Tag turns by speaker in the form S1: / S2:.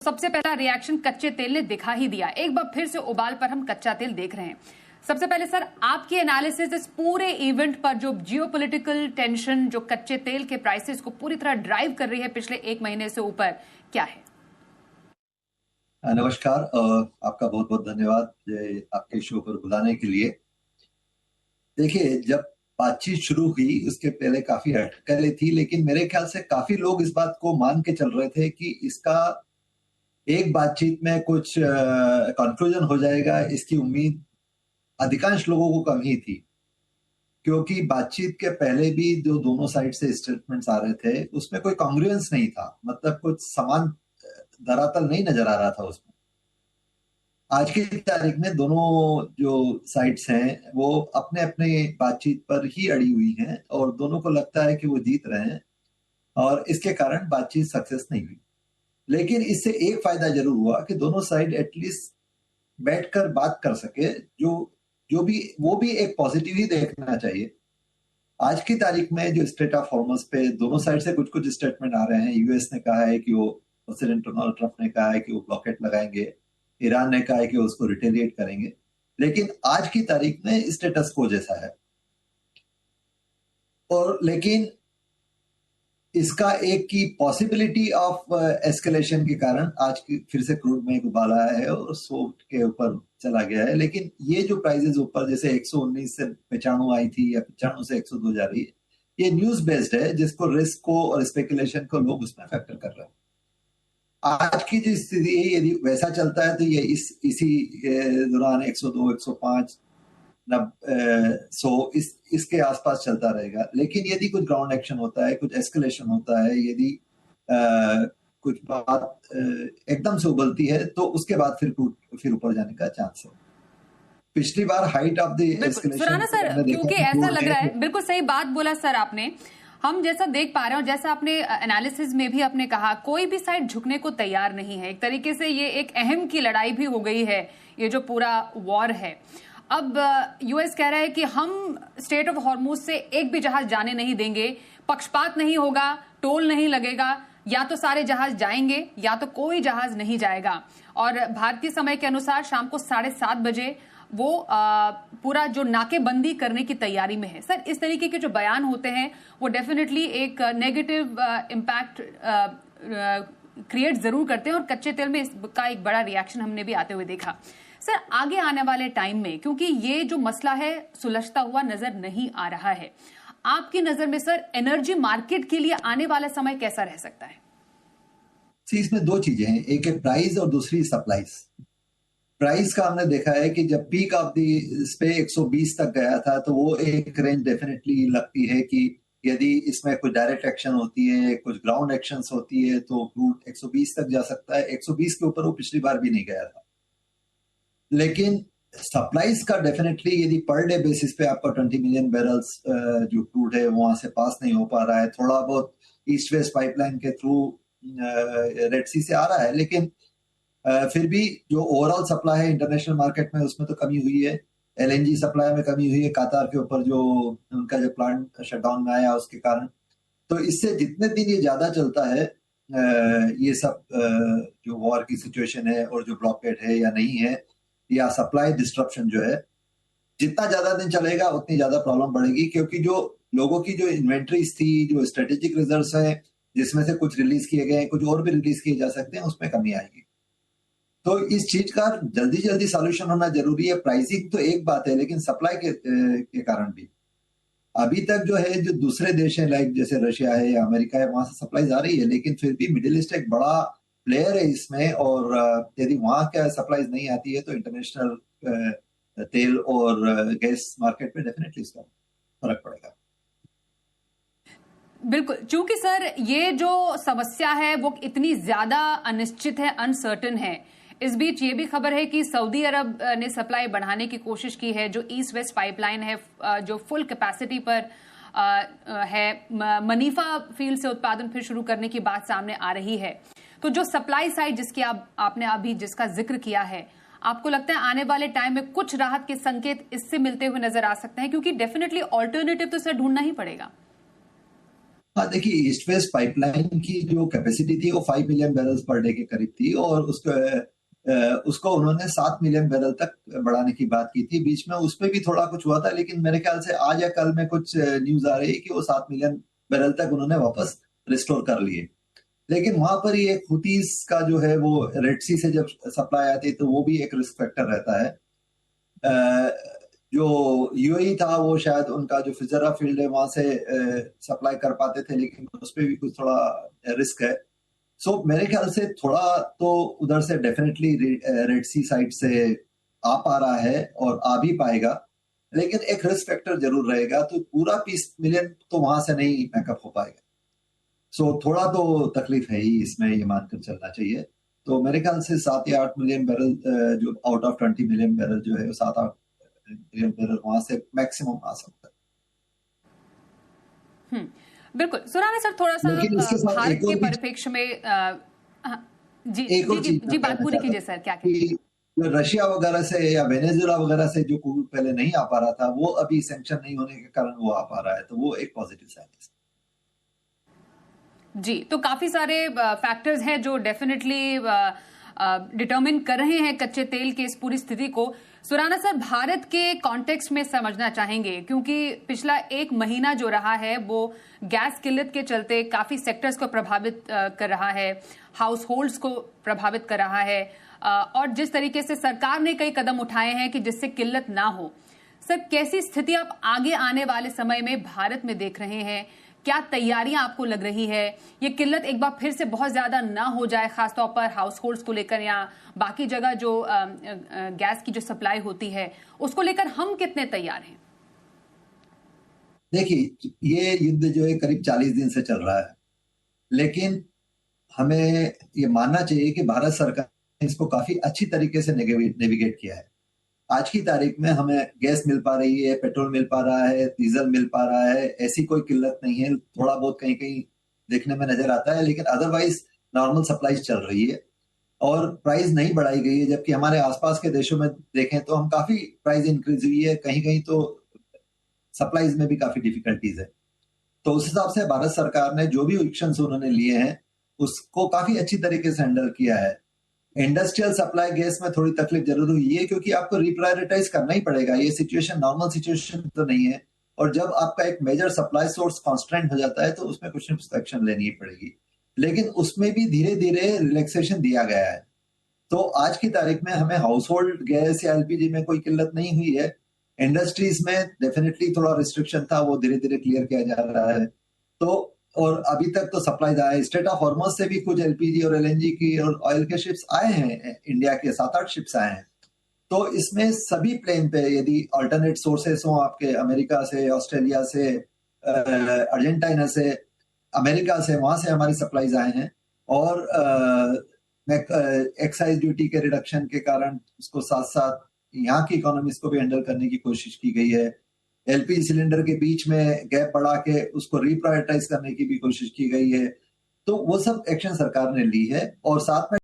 S1: सबसे पहला रिएक्शन कच्चे तेल ने दिखा ही दिया। एक बार फिर से उबाल पर हम कच्चा तेल देख रहे हैं। सबसे पहले सर, आपकी एनालिसिस इस पूरे इवेंट पर, जो जियोपॉलिटिकल टेंशन जो कच्चे तेल के प्राइसेस को पूरी तरह ड्राइव कर रही है पिछले एक महीने से ऊपर, क्या है?
S2: नमस्कार, आपका बहुत बहुत धन्यवाद आपके शो पर बुलाने के लिए। देखिए, जब बातचीत शुरू हुई उसके पहले काफी अटकलें थी, लेकिन मेरे ख्याल से काफी लोग इस बात को मान के चल रहे थे कि इसका एक बातचीत में कुछ कंक्लूजन हो जाएगा। इसकी उम्मीद अधिकांश लोगों को कम ही थी, क्योंकि बातचीत के पहले भी जो दोनों साइड से स्टेटमेंट्स आ रहे थे उसमें कोई कॉन्ग्रुएंस नहीं था, मतलब कुछ समान धरातल नहीं नजर आ रहा था उसमें। आज की तारीख में दोनों जो साइड्स हैं वो अपने अपने बातचीत पर ही अड़ी हुई हैं और दोनों को लगता है कि वो जीत रहे हैं और इसके कारण बातचीत सक्सेस नहीं हुई। लेकिन इससे एक फायदा जरूर हुआ कि दोनों साइड एटलीस्ट बैठकर बात कर सके, जो भी वो भी एक पॉजिटिव ही देखना चाहिए। आज की तारीख में जो स्ट्रेट ऑफ हॉर्मस पे दोनों साइड से कुछ कुछ स्टेटमेंट आ रहे हैं। यूएस ने कहा है कि वो, प्रेसिडेंट डोनाल्ड ट्रंप ने कहा है कि वो ब्लॉकेट लगाएंगे, ईरान ने कहा है कि उसको रिटेलिएट करेंगे, लेकिन आज की तारीख में स्टेटस को जैसा है। और लेकिन इसका एक की पॉसिबिलिटी ऑफ एस्केलेशन के कारण आज की फिर से क्रूड में उबाल आया है और 100 के ऊपर चला गया है। लेकिन ये जो प्राइसेस ऊपर जैसे 119 से 95 आई थी या 95 से 102 जा रही है, ये न्यूज बेस्ड है जिसको रिस्क को और स्पेकुलेशन को लोग उसमें फैक्टर कर रहे हैं। आज की जो स्थिति है, यदि वैसा चलता है तो ये इसी दौरान 102, 105, 100 इसके आसपास चलता रहेगा। लेकिन यदि कुछ ग्राउंड एक्शन होता है, कुछ एस्केलेशन होता है, यदि कुछ बात एकदम से उबलती है तो उसके बाद फिर ऊपर जाने का चांस है। पिछली बार height of the escalation
S1: sir, क्योंकि ऐसा लग रहा है, बिल्कुल सही बात बोला सर आपने। हम जैसा देख पा रहे हैं और जैसा आपने एनालिसिस में भी आपने कहा, कोई भी साइड झुकने को तैयार नहीं है। एक तरीके से ये एक अहम की लड़ाई भी हो गई है, ये जो पूरा वॉर है। अब यूएस कह रहा है कि हम स्ट्रेट ऑफ हॉर्मुज से एक भी जहाज जाने नहीं देंगे, पक्षपात नहीं होगा, टोल नहीं लगेगा, या तो सारे जहाज जाएंगे या तो कोई जहाज नहीं जाएगा। और भारतीय समय के अनुसार शाम को 7:30 बजे वो पूरा जो नाकेबंदी करने की तैयारी में है। सर, इस तरीके के जो बयान होते हैं वो डेफिनेटली एक नेगेटिव इम्पैक्ट क्रिएट जरूर करते हैं और कच्चे तेल में इसका एक बड़ा रिएक्शन हमने भी आते हुए देखा। सर, आगे आने वाले टाइम में, क्योंकि ये जो मसला है सुलझता हुआ नजर नहीं आ रहा है, आपकी नजर में सर एनर्जी मार्केट के लिए आने वाला समय कैसा रह सकता है?
S2: इसमें दो चीजें हैं, एक है प्राइस और दूसरी सप्लाईज। प्राइस का हमने देखा है कि जब पीक ऑफ दी इस पे 120 तक गया था तो वो एक रेंज डेफिनेटली लगती है कि यदि इसमें कुछ डायरेक्ट एक्शन होती है, कुछ ग्राउंड एक्शंस होती है तो क्रूड 120 तक जा सकता है। 120 के ऊपर वो पिछली बार भी नहीं गया था। लेकिन सप्लाईज का डेफिनेटली यदि पर डे बेसिस पे आपका 20 मिलियन बैरल्स जो क्रूड है वहां से पास नहीं हो पा रहा है, थोड़ा बहुत ईस्ट वेस्ट पाइपलाइन के थ्रू रेड सी से आ रहा है, लेकिन फिर भी जो ओवरऑल सप्लाई है इंटरनेशनल मार्केट में उसमें तो कमी हुई है। एलएनजी सप्लाई में कमी हुई है कतार के ऊपर, जो उनका जो प्लांट शटडाउन में आया उसके कारण। तो इससे जितने दिन ये ज्यादा चलता है, ये सब जो वॉर की सिचुएशन है और जो ब्लॉकेड है या नहीं है, या सप्लाई डिस्ट्रप्शन जो है, जितना ज्यादा दिन चलेगा उतनी ज्यादा प्रॉब्लम बढ़ेगी, क्योंकि जो लोगों की जो इन्वेंट्रीज थी, जो स्ट्रेटेजिक रिजर्व्स हैं, जिसमें से कुछ रिलीज किए गए, कुछ और भी रिलीज किए जा सकते हैं, उसमें कमी आएगी। तो इस चीज का जल्दी जल्दी सॉल्यूशन होना जरूरी है। प्राइसिंग तो एक बात है, लेकिन सप्लाई के कारण भी अभी तक जो है, जो दूसरे देश हैं लाइक जैसे रशिया है या अमेरिका है, वहां से सप्लाई आ रही है, लेकिन फिर भी मिडिल ईस्ट एक बड़ा प्लेयर है इसमें। और यदि वहां क्या सप्लाई नहीं आती है तो इंटरनेशनल तेल और गैस मार्केट में डेफिनेटली इसका फर्क पड़ेगा।
S1: बिल्कुल, क्योंकि सर ये जो समस्या है वो इतनी ज्यादा अनिश्चित है, अनसर्टन है। इस बीच ये भी खबर है कि सऊदी अरब ने सप्लाई बढ़ाने की कोशिश की है। जो ईस्ट वेस्ट पाइपलाइन है जो फुल कैपेसिटी पर है, मनीफा फील्ड से उत्पादन फिर शुरू करने की बात सामने आ रही है। तो जो सप्लाई साइड जिसकी आपने अभी जिसका जिक्र किया है, आपको लगता है आने वाले टाइम में कुछ राहत के संकेत इससे मिलते हुए नजर आ सकते हैं? क्योंकि डेफिनेटली ऑल्टरनेटिव तो सर ढूंढना ही पड़ेगा।
S2: हाँ, देखिए ईस्ट वेस्ट पाइपलाइन की जो कैपेसिटी थी वो 5 मिलियन बैरल्स पर डे के करीब थी, और उसको उन्होंने 7 मिलियन बैरल तक बढ़ाने की बात की थी। बीच में उस पर भी थोड़ा कुछ हुआ था, लेकिन मेरे ख्याल से आज या कल में कुछ न्यूज आ रही है कि वो 7 मिलियन बैरल तक उन्होंने वापस रिस्टोर कर लिए। लेकिन वहां पर ही एक हुतीस का जो है वो रेड सी से जब सप्लाई आती है तो वो भी एक रिस्क फैक्टर रहता है। जो यूएई था वो शायद उनका जो फिजरा फील्ड है वहां से सप्लाई कर पाते थे, लेकिन उस पर भी कुछ थोड़ा रिस्क है। सो मेरे ख्याल से थोड़ा तो उधर से डेफिनेटली रेड सी साइड से आ पा रहा है और आ भी पाएगा, लेकिन एक रिस्क फैक्टर जरूर रहेगा। तो पूरा 20 मिलियन तो वहां से नहीं बैकअप हो पाएगा। सो थोड़ा तो तकलीफ है ही इसमें, ये मानकर चलना चाहिए। तो मेरे ख्याल से 7 या 8 मिलियन बैरल जो आउट ऑफ 20 मिलियन बैरल जो है 7-8 मिलियन बैरल वहां से मैक्सिमम आ सकता है।
S1: बिल्कुल सुराना सर, थोड़ा सा भारत के परिप्रेक्ष्य में जी बात पूरी कीजिए सर। क्या
S2: रशिया वगैरह से या वेनेजुएला वगैरह से जो क्रूड पहले नहीं आ पा रहा था वो अभी सैंक्शन नहीं होने के कारण वो आ पा रहा है, तो वो एक पॉजिटिव साइन है।
S1: जी, तो काफी सारे फैक्टर्स हैं जो डेफिनेटली डिटरमिन कर रहे हैं कच्चे तेल की इस पूरी स्थिति को। सुराना सर, भारत के कॉन्टेक्स्ट में समझना चाहेंगे, क्योंकि पिछला एक महीना जो रहा है वो गैस किल्लत के चलते काफी सेक्टर्स को प्रभावित कर रहा है, हाउस होल्ड्स को प्रभावित कर रहा है, और जिस तरीके से सरकार ने कई कदम उठाए हैं कि जिससे किल्लत ना हो। सर, कैसी स्थिति आप आगे आने वाले समय में भारत में देख रहे हैं? क्या तैयारियां आपको लग रही है? ये किल्लत एक बार फिर से बहुत ज्यादा ना हो जाए, खासतौर पर हाउस होल्ड्स को लेकर या बाकी जगह जो गैस की जो सप्लाई होती है उसको लेकर हम कितने तैयार हैं?
S2: देखिए, ये युद्ध जो है करीब 40 दिन से चल रहा है, लेकिन हमें ये मानना चाहिए कि भारत सरकार ने इसको काफी अच्छी तरीके से नेविगेट किया है। आज की तारीख में हमें गैस मिल पा रही है, पेट्रोल मिल पा रहा है, डीजल मिल पा रहा है, ऐसी कोई किल्लत नहीं है। थोड़ा बहुत कहीं कहीं देखने में नजर आता है, लेकिन अदरवाइज नॉर्मल सप्लाईज चल रही है और प्राइस नहीं बढ़ाई गई है। जबकि हमारे आसपास के देशों में देखें तो हम काफी प्राइस इंक्रीज हुई है, कहीं कहीं तो सप्लाईज में भी काफी डिफिकल्टीज है। तो उस हिसाब से भारत सरकार ने जो भी एक्शंस उन्होंने लिए हैं उसको काफी अच्छी तरीके से हैंडल किया है। इंडस्ट्रियल सप्लाई गैस में थोड़ी तकलीफ जरूर हुई है, क्योंकि आपको रिप्रायोरिटाइज करना ही पड़ेगा। ये सिचुएशन नॉर्मल सिचुएशन तो नहीं है, और जब आपका एक मेजर सप्लाई सोर्स कॉन्स्टेंट हो जाता है तो उसमें कुछ न कुछ एक्शन लेनी ही पड़ेगी। लेकिन उसमें भी धीरे धीरे रिलैक्सेशन दिया गया है। तो आज की तारीख में हमें हाउस होल्ड गैस या एलपीजी में कोई किल्लत नहीं हुई है। इंडस्ट्रीज में डेफिनेटली थोड़ा रिस्ट्रिक्शन था, वो धीरे धीरे क्लियर किया जा रहा है। तो और अभी तक तो सप्लाई आया, स्टेट ऑफ हॉर्मस से भी कुछ एलपीजी और एलएनजी की और ऑयल के शिप्स आए हैं, इंडिया के 7-8 शिप्स आए हैं। तो इसमें सभी प्लेन पे यदि अल्टरनेट सोर्सेस हो आपके, अमेरिका से, ऑस्ट्रेलिया से, अर्जेंटीना से, अमेरिका से, वहां से हमारी सप्लाईज आए हैं। और एक्साइज ड्यूटी के रिडक्शन के कारण उसको साथ साथ यहाँ की इकोनॉमीज को भी हैंडल करने की कोशिश की गई है। एलपीजी सिलेंडर के बीच में गैप बढ़ा के उसको रिप्रायोरिटाइज करने की भी कोशिश की गई है। तो वो सब एक्शन सरकार ने ली है, और साथ में